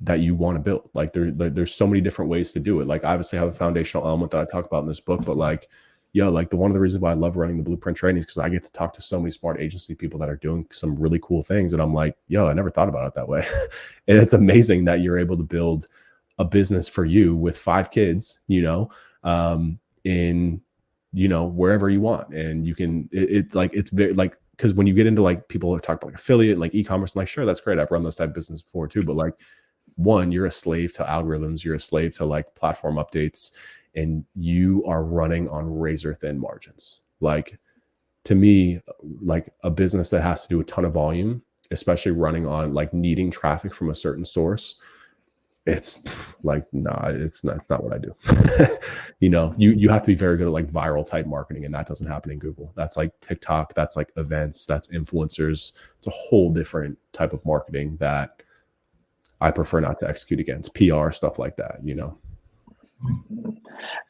that you want to build. Like there's so many different ways to do it. Like, obviously I have a foundational element that I talk about in this book, but like, like one of the reasons why I love running the Blueprint training is because I get to talk to so many smart agency people that are doing some really cool things. And I'm like, I never thought about it that way. And it's amazing that you're able to build a business for you with 5 kids, in, wherever you want. And you can, it's very like, because when you get into like, people are talking about like affiliate, like e-commerce, like, sure, that's great. I've run those type of business before too. But like, one, you're a slave to algorithms, you're a slave to like platform updates, and you are running on razor thin margins. Like, to me, like a business that has to do a ton of volume, especially running on like needing traffic from a certain source, it's like, it's not what I do. You have to be very good at like viral type marketing, and that doesn't happen in Google. That's like TikTok, that's like events, that's influencers. It's a whole different type of marketing that I prefer not to execute against. PR, stuff like that,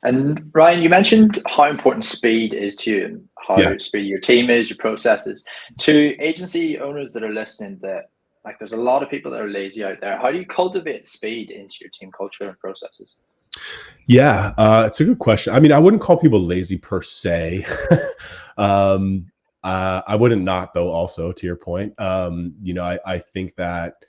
And Ryan, you mentioned how important speed is to you, and how speedy your team is, your processes. To agency owners that are listening, that like there's a lot of people that are lazy out there. How do you cultivate speed into your team culture and processes? Yeah, it's a good question. I mean, I wouldn't call people lazy per se. I wouldn't not, though, also, to your point. I think that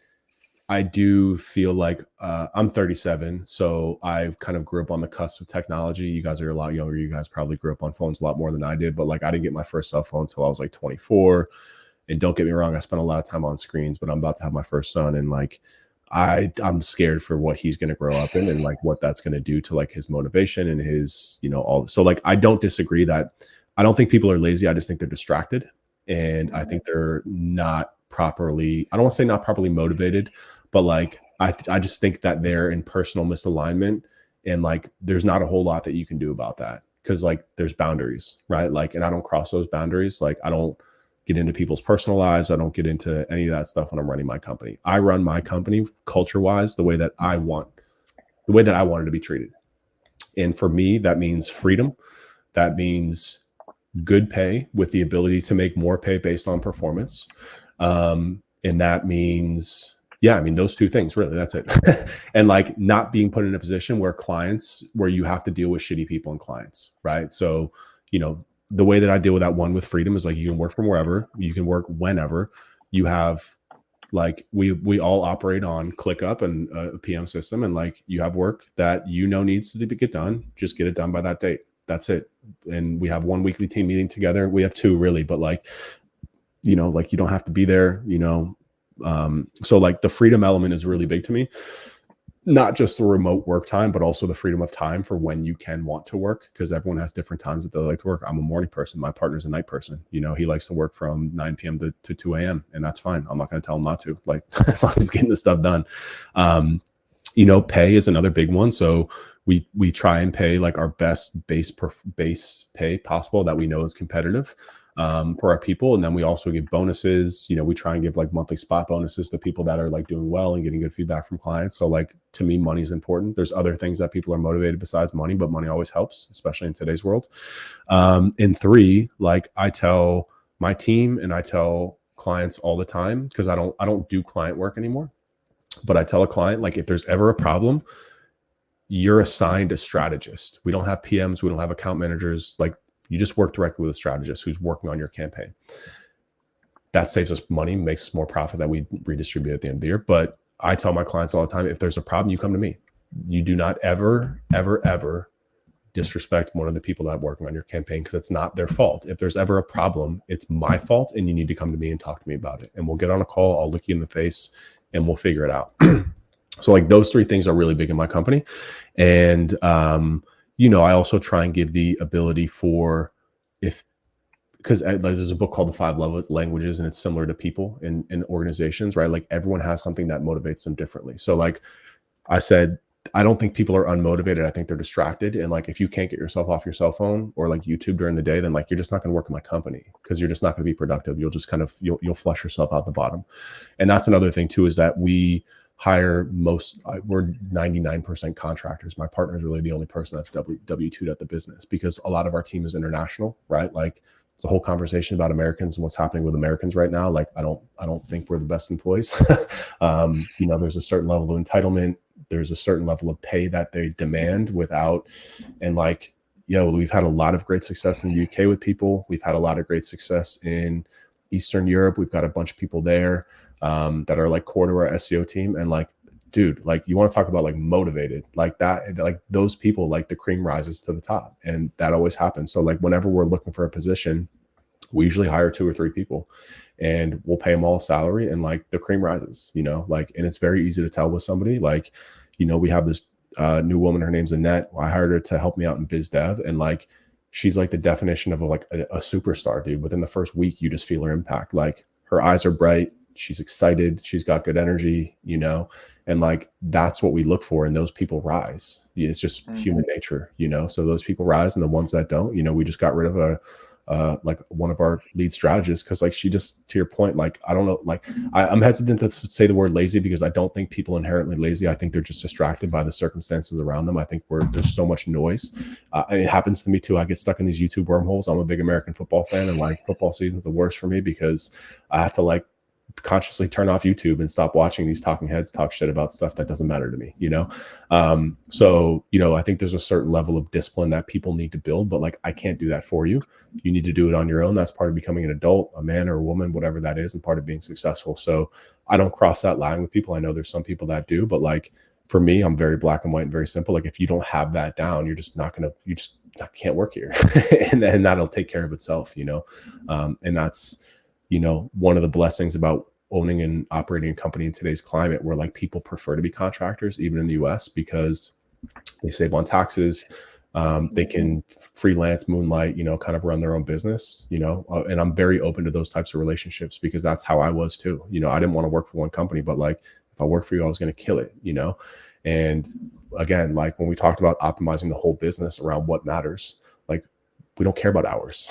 I do feel like I'm 37, so I kind of grew up on the cusp of technology. You guys are a lot younger. You guys probably grew up on phones a lot more than I did, but like I didn't get my first cell phone until I was like 24. And don't get me wrong, I spent a lot of time on screens, but I'm about to have my first son, and like I'm scared for what he's going to grow up in and like what that's going to do to like his motivation and his, all. So like, I don't disagree that I don't think people are lazy. I just think they're distracted. And I think they're not properly, I don't want to say not properly motivated, but like, I just think that they're in personal misalignment, and like, there's not a whole lot that you can do about that. Cause like there's boundaries, right? Like, and I don't cross those boundaries. Like, I don't get into people's personal lives. I don't get into any of that stuff when I'm running my company. I run my company culture-wise the way that I want it to be treated. And for me, that means freedom. That means good pay with the ability to make more pay based on performance. And that means, those two things, really, that's it. And like not being put in a position where you have to deal with shitty people and clients, right? So, the way that I deal with that one with freedom is like, you can work from wherever, you can work whenever. You have like, we all operate on ClickUp and a PM system, and like you have work that needs to get done, just get it done by that date. That's it. And we have one weekly team meeting together. We have 2 really, but like, like you don't have to be there, so like the freedom element is really big to me. Not just the remote work time, but also the freedom of time for when you can want to work, because everyone has different times that they like to work. I'm a morning person. My partner's a night person. He likes to work from 9 p.m. to 2 a.m. and that's fine. I'm not going to tell him not to, like, as long as he's getting the stuff done. Pay is another big one. So we try and pay like our best base pay possible that we know is competitive for our people. And then we also give bonuses. We try and give like monthly spot bonuses to people that are like doing well and getting good feedback from clients. So like, to me, money is important. There's other things that people are motivated besides money, but money always helps, especially in today's world. And 3, like I tell my team and I tell clients all the time, because I don't do client work anymore, but I tell a client, like, if there's ever a problem, you're assigned a strategist. We don't have PMs. We don't have account managers. Like, you just work directly with a strategist who's working on your campaign. that saves us money, makes us more profit that we redistribute at the end of the year. But I tell my clients all the time, if there's a problem, you come to me. You do not ever, ever, ever disrespect one of the people that are working on your campaign, because it's not their fault. If there's ever a problem, it's my fault, and you need to come to me and talk to me about it. And we'll get on a call, I'll look you in the face, and we'll figure it out. So like those three things are really big in my company. And, I also try and give the ability for, because there's a book called The 5 Languages, and it's similar to people in organizations, right? Like everyone has something that motivates them differently. So like I said, I don't think people are unmotivated. I think they're distracted. And like, if you can't get yourself off your cell phone or like YouTube during the day, then like, you're just not going to work in my company, because you're just not going to be productive. You'll just kind of, you'll flush yourself out the bottom. And that's another thing too, is that we hire we're 99% contractors. My partner is really the only person that's W-2'd at the business, because a lot of our team is international, right? Like it's a whole conversation about Americans and what's happening with Americans right now. Like, I don't think we're the best employees. There's a certain level of entitlement. There's a certain level of pay that they demand and like, we've had a lot of great success in the UK with people. We've had a lot of great success in Eastern Europe. We've got a bunch of people there that are like core to our SEO team. And like, dude, like you want to talk about like motivated, like that, like those people, like the cream rises to the top, and that always happens. So like whenever we're looking for a position, we usually hire 2 or 3 people, and we'll pay them all salary, and like the cream rises, like, and it's very easy to tell with somebody. Like, we have this new woman, her name's Annette. I hired her to help me out in biz dev, and like, she's like the definition of a superstar, dude. Within the first week, you just feel her impact. Like her eyes are bright. She's excited. She's got good energy, and like, that's what we look for. And those people rise. It's just human nature, so those people rise, and the ones that don't, we just got rid of like one of our lead strategists, because like, she just, to your point, like, I don't know, like I'm hesitant to say the word lazy, because I don't think people inherently lazy. I think they're just distracted by the circumstances around them. I think there's so much noise. It happens to me too. I get stuck in these YouTube wormholes. I'm a big American football fan, and like football season's the worst for me, because I have to like consciously turn off YouTube and stop watching these talking heads talk shit about stuff that doesn't matter to me, So, I think there's a certain level of discipline that people need to build, but like, I can't do that for you. You need to do it on your own. That's part of becoming an adult, a man or a woman, whatever that is, and part of being successful. So I don't cross that line with people. I know there's some people that do, but like, for me, I'm very black and white and very simple. Like, if you don't have that down, you just can't work here. and that'll take care of itself, and that's, one of the blessings about owning and operating a company in today's climate, where like people prefer to be contractors, even in the US, because they save on taxes. They can freelance, moonlight, kind of run their own business, and I'm very open to those types of relationships, because that's how I was too. I didn't want to work for one company, but like, if I work for you, I was going to kill it, and again, like when we talked about optimizing the whole business around what matters, like we don't care about hours.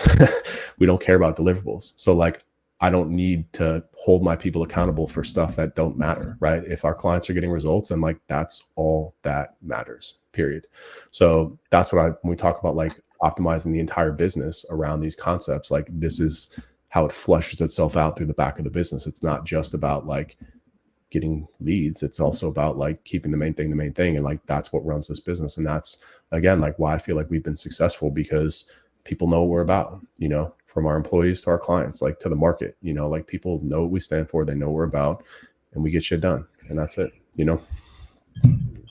We don't care about deliverables. So like, I don't need to hold my people accountable for stuff that don't matter, right? If our clients are getting results, and like, that's all that matters, period. So that's when we talk about like optimizing the entire business around these concepts, like this is how it flushes itself out through the back of the business. It's not just about like getting leads. It's also about like keeping the main thing. And like, that's what runs this business. And that's, again, like why I feel like we've been successful, because people know what we're about, from our employees to our clients, like to the market, like people know what we stand for, they know what we're about, and we get shit done. And that's it,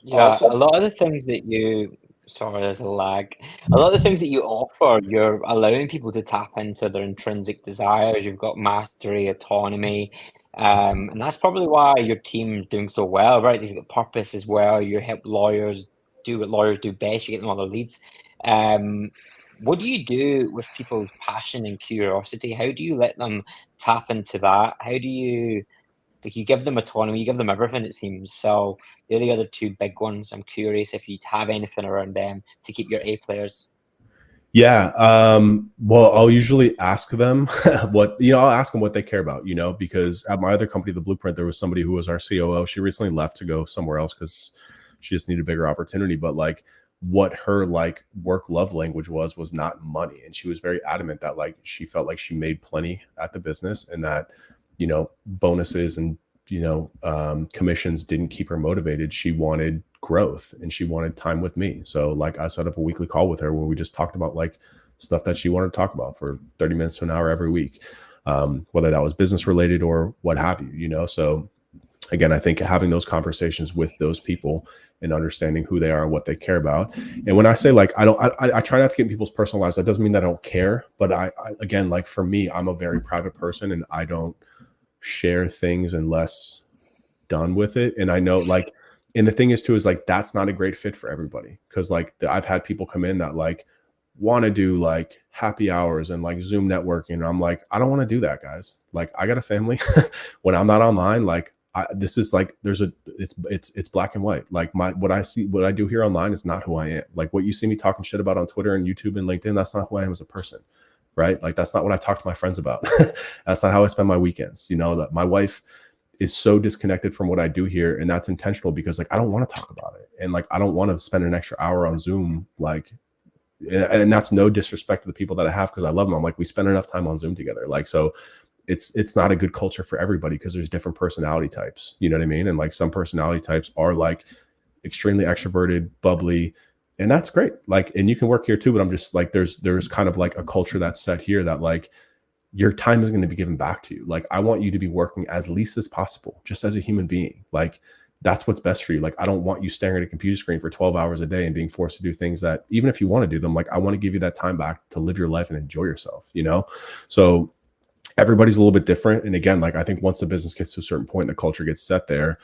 Yeah, Awesome. a lot of the things that sorry, there's a lag. A lot of the things that you offer, you're allowing people to tap into their intrinsic desires. You've got mastery, autonomy, and that's probably why your team's doing so well, right? You've got purpose as well. You help lawyers do what lawyers do best. You get them all their leads. What do you do with people's passion and curiosity? How do you let them tap into that? How do you, like, you give them autonomy, you give them everything, it seems. So they're the other 2 big ones. I'm curious if you have anything around them to keep your A players. Yeah. Well, I'll usually ask them I'll ask them what they care about, because at my other company, The Blueprint, there was somebody who was our COO. She recently left to go somewhere else because she just needed a bigger opportunity. But like, what her like work love language was not money. And she was very adamant that like, she felt like she made plenty at the business, and that, bonuses and, commissions didn't keep her motivated. She wanted growth, and she wanted time with me. So like, I set up a weekly call with her where we just talked about like stuff that she wanted to talk about for 30 minutes to an hour every week. whether that was business related or what have you, you know? So again, I think having those conversations with those people and understanding who they are and what they care about. And when I say like, I try not to get in people's personal lives. That doesn't mean that I don't care, but I again, like for me, I'm a very private person and I don't share things unless done with it. And I know like, and the thing is too, is like, that's not a great fit for everybody. Cause like I've had people come in that like want to do like happy hours and like Zoom networking. And I'm like, I don't want to do that, guys. Like I got a family. When I'm not online, like this is like, it's black and white. Like what I do here online is not who I am. Like what you see me talking shit about on Twitter and YouTube and LinkedIn, that's not who I am as a person. Right. Like that's not what I talk to my friends about. That's not how I spend my weekends. You know, that my wife is so disconnected from what I do here. And that's intentional because like, I don't want to talk about it. And like, I don't want to spend an extra hour on Zoom. Like, and that's no disrespect to the people that I have, because I love them. I'm like, we spend enough time on Zoom together. Like, so it's not a good culture for everybody because there's different personality types, you know what I mean? And like some personality types are like extremely extroverted, bubbly, and that's great. Like, and you can work here too, but I'm just like, there's kind of like a culture that's set here that like your time is going to be given back to you. Like, I want you to be working as least as possible, just as a human being. Like, that's what's best for you. Like, I don't want you staring at a computer screen for 12 hours a day and being forced to do things that, even if you want to do them, like, I want to give you that time back to live your life and enjoy yourself, you know? So everybody's a little bit different. And again, like, I think once the business gets to a certain point, the culture gets set there,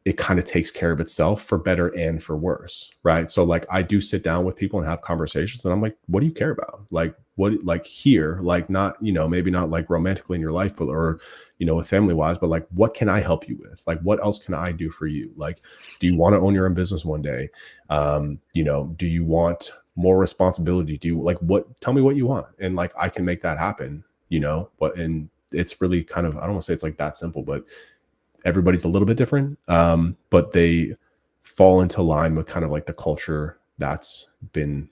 it kind of takes care of itself for better and for worse. Right. So like, I do sit down with people and have conversations and I'm like, what do you care about? Like, what, like here, like not, you know, maybe not like romantically in your life, but, or, you know, with family wise, but like, what can I help you with? Like, what else can I do for you? Like, do you want to own your own business one day? You know, do you want more responsibility? Do you like tell me what you want? And like, I can make that happen, you know, and it's really kind of, I don't want to say it's like that simple, but everybody's a little bit different, but they fall into line with kind of like the culture that's been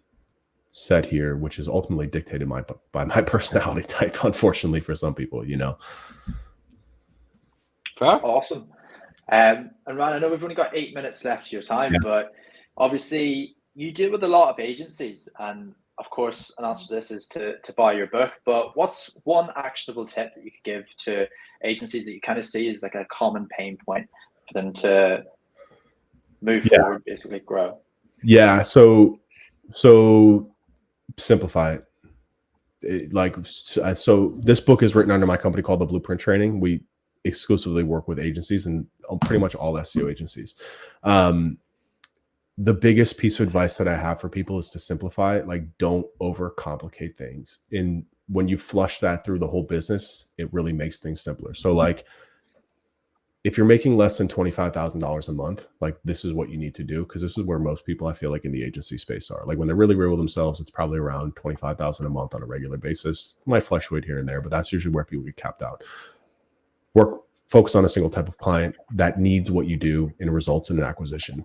set here, which is ultimately dictated by my personality type, unfortunately for some people, you know. Fair. Awesome. And Ryan, I know we've only got 8 minutes left of your time, but obviously you deal with a lot of agencies, and of course, an answer to this is to buy your book. But what's one actionable tip that you could give to agencies that you kind of see as like a common pain point for them to move forward, basically grow? Yeah. So simplify it. So this book is written under my company called The Blueprint Training. We exclusively work with agencies and pretty much all SEO agencies. The biggest piece of advice that I have for people is to simplify it. Like, don't overcomplicate things. And when you flush that through the whole business, it really makes things simpler. So like, if you're making less than $25,000 a month, like this is what you need to do. Cause this is where most people I feel like in the agency space are. Like when they're really real with themselves, it's probably around 25,000 a month on a regular basis. It might fluctuate here and there, but that's usually where people get capped out. Focus on a single type of client that needs what you do and results in an acquisition.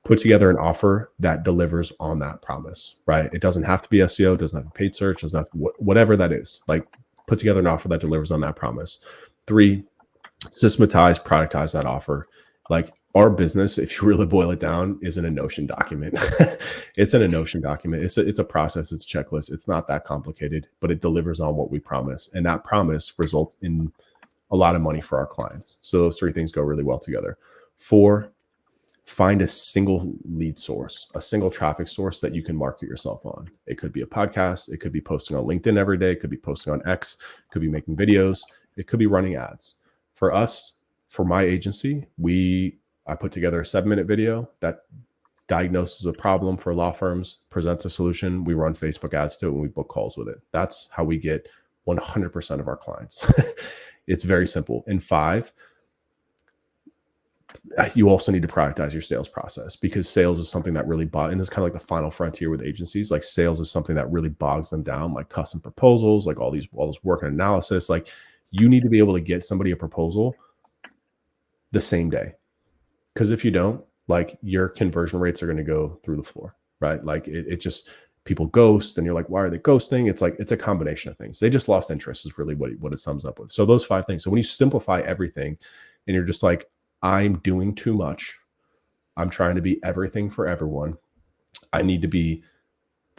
Put together an offer that delivers on that promise, right? It doesn't have to be SEO, it doesn't have to be paid search, doesn't have to, whatever that is. Like, put together an offer that delivers on that promise. 3, systematize, productize that offer. Like, our business, if you really boil it down, isn't a Notion document. It's in a Notion document. It's a process. It's a checklist. It's not that complicated, but it delivers on what we promise. And that promise results in a lot of money for our clients. So those 3 things go really well together. 4, find a single lead source, a single traffic source that you can market yourself on. It could be a podcast. It could be posting on LinkedIn every day. It could be posting on X. It could be making videos. It could be running ads. For us, for my agency, I put together a 7-minute video that diagnoses a problem for law firms, presents a solution. We run Facebook ads to it, and we book calls with it. That's how we get 100% of our clients. It's very simple. And 5, you also need to productize your sales process, because sales is something that really and this is kind of like the final frontier with agencies. Like, sales is something that really bogs them down, like custom proposals, like all this work and analysis. Like, you need to be able to get somebody a proposal the same day. Because if you don't, like, your conversion rates are going to go through the floor, right? Like, it just, people ghost, and you're like, why are they ghosting? It's like, it's a combination of things. They just lost interest is really what it sums up with. So those 5 things. So when you simplify everything and you're just like, I'm doing too much, I'm trying to be everything for everyone, I need to be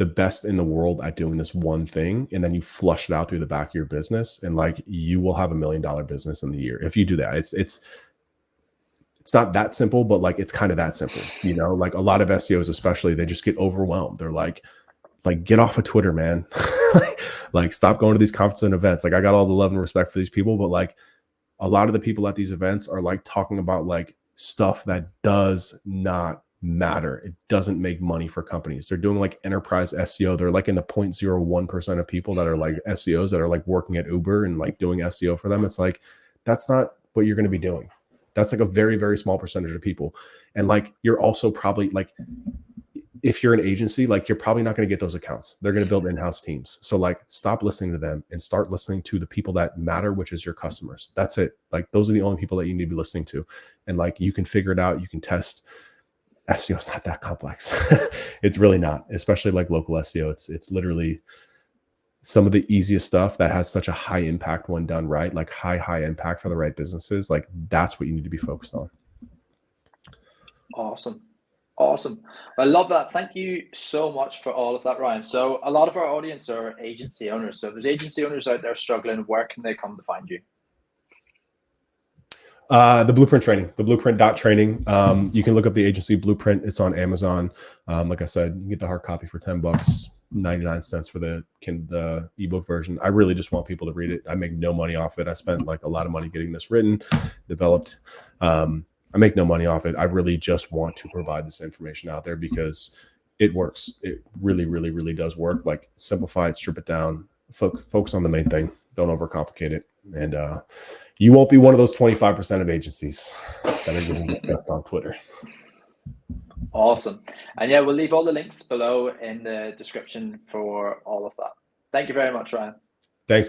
the best in the world at doing this one thing, and then you flush it out through the back of your business, and like you will have $1 million business in the year if you do that. It's not that simple, but like it's kind of that simple, you know. Like a lot of SEOs, especially, they just get overwhelmed. They're like get off of Twitter, man. Like stop going to these conferences and events. Like I got all the love and respect for these people, but like a lot of the people at these events are like talking about like stuff that does not matter. It doesn't make money for companies. They're doing like enterprise SEO. They're like in the 0.01% of people that are like SEOs that are like working at Uber and like doing SEO for them. It's like, that's not what you're going to be doing. That's like a very, very small percentage of people. And like, you're also probably like, if you're an agency, like you're probably not going to get those accounts. They're going to build in-house teams. So like stop listening to them and start listening to the people that matter, which is your customers. That's it. Like those are the only people that you need to be listening to. And like, you can figure it out. You can test. SEO is not that complex. It's really not, especially like local SEO. It's literally some of the easiest stuff that has such a high impact when done right, like high impact for the right businesses. Like that's what you need to be focused on. Awesome. I love that. Thank you so much for all of that, Ryan. So a lot of our audience are agency owners. So if there's agency owners out there struggling, where can they come to find you? The Blueprint training, the Blueprint.training. You can look up the agency Blueprint. It's on Amazon. Like I said, you can get the hard copy for $10, 99 cents for the ebook version. I really just want people to read it. I make no money off it. I spent like a lot of money getting this written, developed. I make no money off it. I really just want to provide this information out there because it works. It really, really, really does work. Like simplify it, strip it down, focus on the main thing. Don't overcomplicate it. And you won't be one of those 25% of agencies that are getting discussed on Twitter. Awesome. And yeah, we'll leave all the links below in the description for all of that. Thank you very much, Ryan. Thanks, guys.